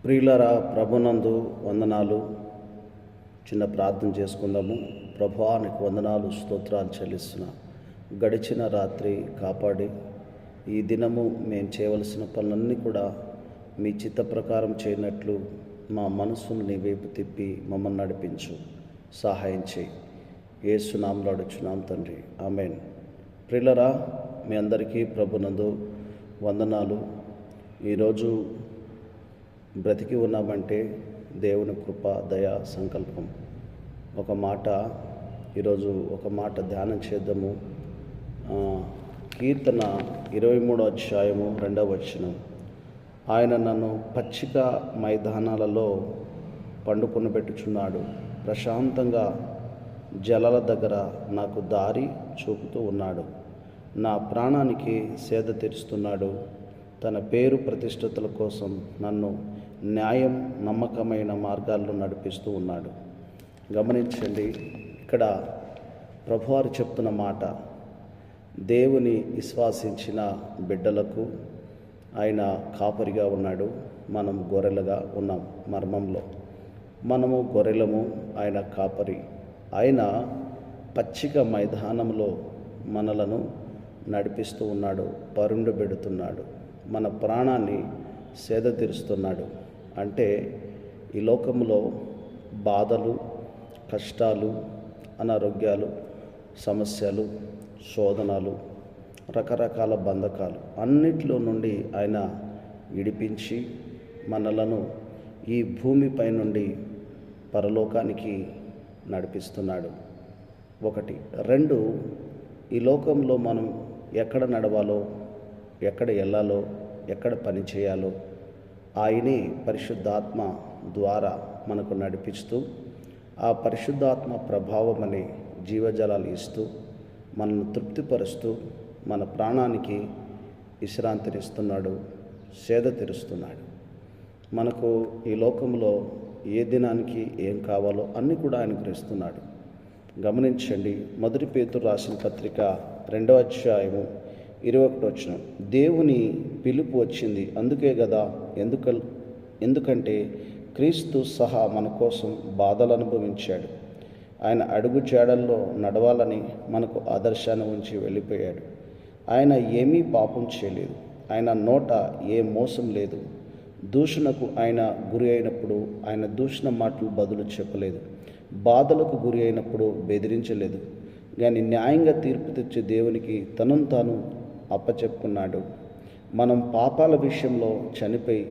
ప్రియులారా, ప్రభునందు వందనాలు. చిన్న ప్రార్థన చేసుకుందాము. ప్రభువా, నీకు వందనాలు, స్తోత్రాలు చెల్లిస్తున్నా. గడిచిన రాత్రి కాపాడి ఈ దినము మేము చేయవలసిన పనులన్నీ కూడా మీ చిత్త ప్రకారం చేయనట్లు మా మనసును నీ వైపు తిప్పి మమ్మల్ని నడిపించు, సహాయం చేయి. యేసు నామములో అడుగుచున్నాం తండ్రి, ఆమేన్. ప్రియులారా, మీ అందరికీ ప్రభునందు వందనాలు. ఈరోజు బ్రతికి ఉన్నామంటే దేవుని కృప, దయ, సంకల్పం. ఈరోజు ఒక మాట ధ్యానం చేద్దాము. కీర్తన 23వ అధ్యాయము 2వ వచనం. ఆయన నన్ను పచ్చిక మైదానాలలో పండుకొనబెట్టుచున్నాడు, ప్రశాంతంగా జలాల దగ్గర నాకు దారి చూపుతూ ఉన్నాడు. నా ప్రాణానికి సేద తీరుస్తున్నాడు. తన పేరు ప్రతిష్టతల కోసం నన్ను న్యాయం, నమ్మకమైన మార్గాల్లో నడిపిస్తూ ఉన్నాడు. గమనించండి, ఇక్కడ ప్రభువారు చెప్తున్న మాట, దేవుని విశ్వాసించిన బిడ్డలకు ఆయన కాపరిగా ఉన్నాడు. మనం గొర్రెలుగా ఉన్నాం. మర్మంలో మనము గొర్రెలము, ఆయన కాపరి. ఆయన పచ్చిక మైదానంలో మనలను నడిపిస్తూ ఉన్నాడు, పరుండబెడుతున్నాడు, మన ప్రాణాన్ని సేద తీరుస్తున్నాడు. అంటే ఈ లోకంలో బాధలు, కష్టాలు, అనారోగ్యాలు, సమస్యలు, శోధనలు, రకరకాల బంధకాలు అన్నిట్లో నుండి ఆయన విడిపించి మనలను ఈ భూమిపై నుండి పరలోకానికి నడిపిస్తున్నాడు. 1. 2, ఈ లోకంలో మనం ఎక్కడ నడవాలో, ఎక్కడ వెళ్ళాలో, ఎక్కడ పని చేయాలో ఆయనే పరిశుద్ధాత్మ ద్వారా మనకు నడిపిస్తూ, ఆ పరిశుద్ధాత్మ ప్రభావం అనే జీవజలాలు ఇస్తూ, మనల్ని తృప్తిపరుస్తూ, మన ప్రాణానికి విశ్రాంతినిస్తున్నాడు, సేద తీరుస్తున్నాడు. మనకు ఈ లోకంలో ఏ దినానికి ఏం కావాలో అన్నీ కూడా ఆయన గ్రహిస్తున్నాడు. గమనించండి, 1 పేతురు రాసిన పత్రిక 2వ అధ్యాయము 21వ వచనం. దేవుని పిలుపు వచ్చింది, అందుకే కదా, ఎందుకంటే క్రీస్తు సహా మన కోసం బాధలు అనుభవించాడు. ఆయన అడుగు జాడల్లో నడవాలని మనకు ఆదర్శాన్ని ఉంచి వెళ్ళిపోయాడు. ఆయన ఏమీ పాపం చేయలేదు, ఆయన నోట ఏ మోసం లేదు. దూషణకు ఆయన గురి అయినప్పుడు ఆయన దూషణ మాటలు బదులు చెప్పలేదు. బాధలకు గురి అయినప్పుడు బెదిరించలేదు. కానీ న్యాయంగా తీర్పు తెచ్చే దేవునికి తనను తాను అప్పచెప్పుకున్నాడు. మనం పాపాల విషయంలో చనిపోయి